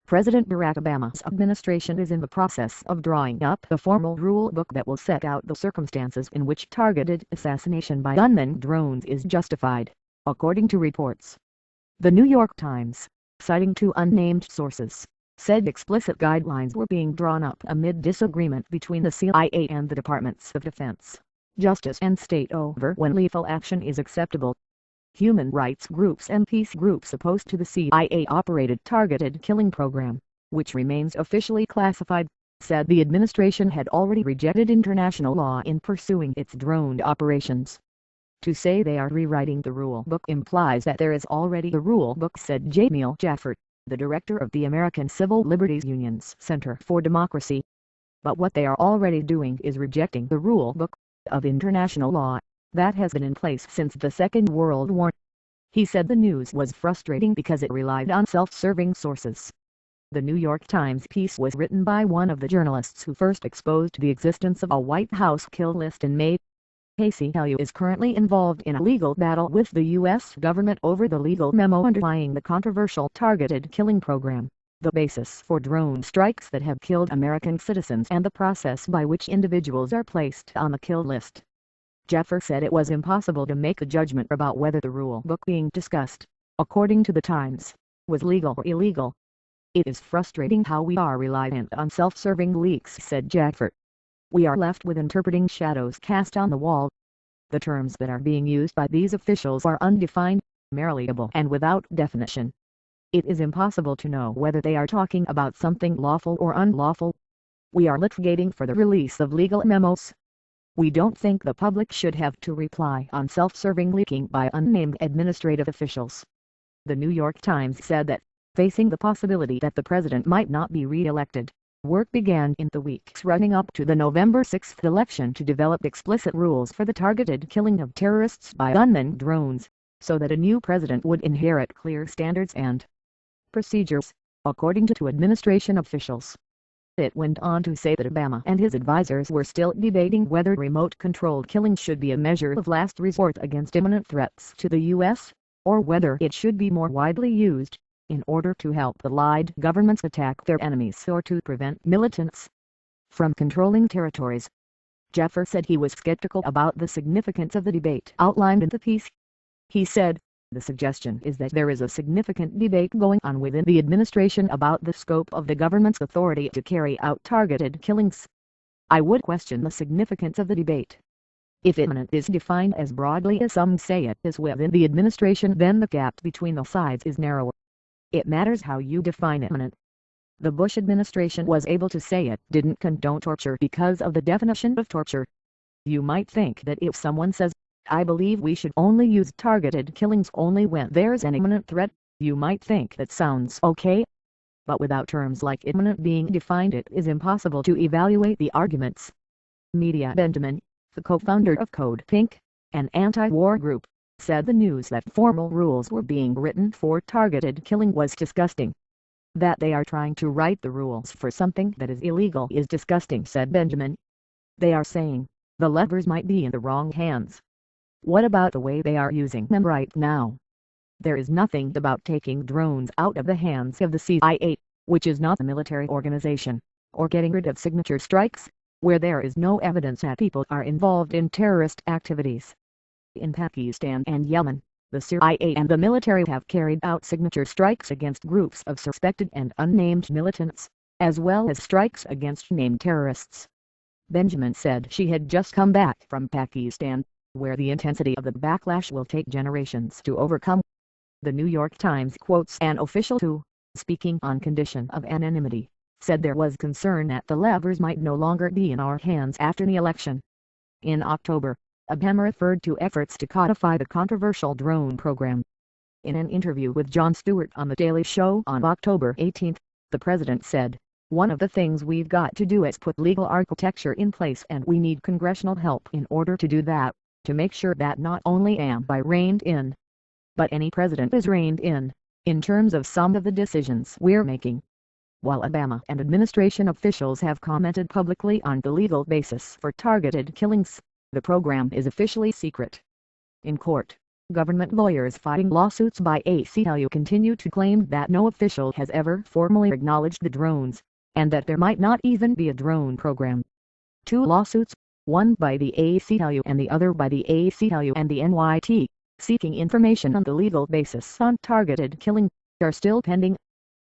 President Barack Obama's administration is in the process of drawing up a formal rule book that will set out the circumstances in which targeted assassination by unmanned drones is justified, according to reports. The New York Times, citing two unnamed sources, said explicit guidelines were being drawn up amid disagreement between the CIA and the Departments of Defense, Justice and State over when lethal action is acceptable. Human rights groups and peace groups opposed to the CIA-operated targeted killing program, which remains officially classified, said the administration had already rejected international law in pursuing its drone operations. To say they are rewriting the rule book implies that there is already a rule book, said Jamil Jaffer, the director of the American Civil Liberties Union's Center for Democracy. But what they are already doing is rejecting the rule book of international law that has been in place since the Second World War. He said the news was frustrating because it relied on self-serving sources. The New York Times piece was written by one of the journalists who first exposed the existence of a White House kill list in May. ACLU is currently involved in a legal battle with the U.S. government over the legal memo underlying the controversial targeted killing program, the basis for drone strikes that have killed American citizens and the process by which individuals are placed on the kill list. Jaffer said it was impossible to make a judgment about whether the rule book being discussed, according to the Times, was legal or illegal. It is frustrating how we are reliant on self-serving leaks, said Jaffer. We are left with interpreting shadows cast on the wall. The terms that are being used by these officials are undefined, malleable and without definition. It is impossible to know whether they are talking about something lawful or unlawful. We are litigating for the release of legal memos. We don't think the public should have to rely on self-serving leaking by unnamed administrative officials. The New York Times said that, facing the possibility that the president might not be re-elected, work began in the weeks running up to the November 6 election to develop explicit rules for the targeted killing of terrorists by unmanned drones, so that a new president would inherit clear standards and procedures, according to two administration officials. It went on to say that Obama and his advisers were still debating whether remote-controlled killing should be a measure of last resort against imminent threats to the U.S., or whether it should be more widely used in order to help allied governments attack their enemies or to prevent militants from controlling territories. Jaffer said he was skeptical about the significance of the debate outlined in the piece. He said, "The suggestion is that there is a significant debate going on within the administration about the scope of the government's authority to carry out targeted killings. I would question the significance of the debate. If imminent is defined as broadly as some say it is within the administration, then the gap between the sides is narrower. It matters how you define imminent. The Bush administration was able to say it didn't condone torture because of the definition of torture. You might think that if someone says, I believe we should only use targeted killings only when there's an imminent threat, you might think that sounds okay. But without terms like imminent being defined, it is impossible to evaluate the arguments." Media Benjamin, the co-founder of Code Pink, an anti-war group, said the news that formal rules were being written for targeted killing was disgusting. That they are trying to write the rules for something that is illegal is disgusting, said Benjamin. They are saying, the levers might be in the wrong hands. What about the way they are using them right now? There is nothing about taking drones out of the hands of the CIA, which is not a military organization, or getting rid of signature strikes, where there is no evidence that people are involved in terrorist activities. In Pakistan and Yemen, the CIA and the military have carried out signature strikes against groups of suspected and unnamed militants, as well as strikes against named terrorists. Benjamin said she had just come back from Pakistan, where the intensity of the backlash will take generations to overcome. The New York Times quotes an official who, speaking on condition of anonymity, said there was concern that the levers might no longer be in our hands after the election. In October, Obama referred to efforts to codify the controversial drone program. In an interview with Jon Stewart on The Daily Show on October 18, the president said, "One of the things we've got to do is put legal architecture in place, and we need congressional help in order to do that, to make sure that not only am I reined in, but any president is reined in terms of some of the decisions we're making." While Obama and administration officials have commented publicly on the legal basis for targeted killings, the program is officially secret. In court, Government lawyers fighting lawsuits by ACLU continue to claim that no official has ever formally acknowledged the drones, and that there might not even be a drone program. Two lawsuits, one by the ACLU and the other by the ACLU and the NYT, seeking information on the legal basis on targeted killing, are still pending.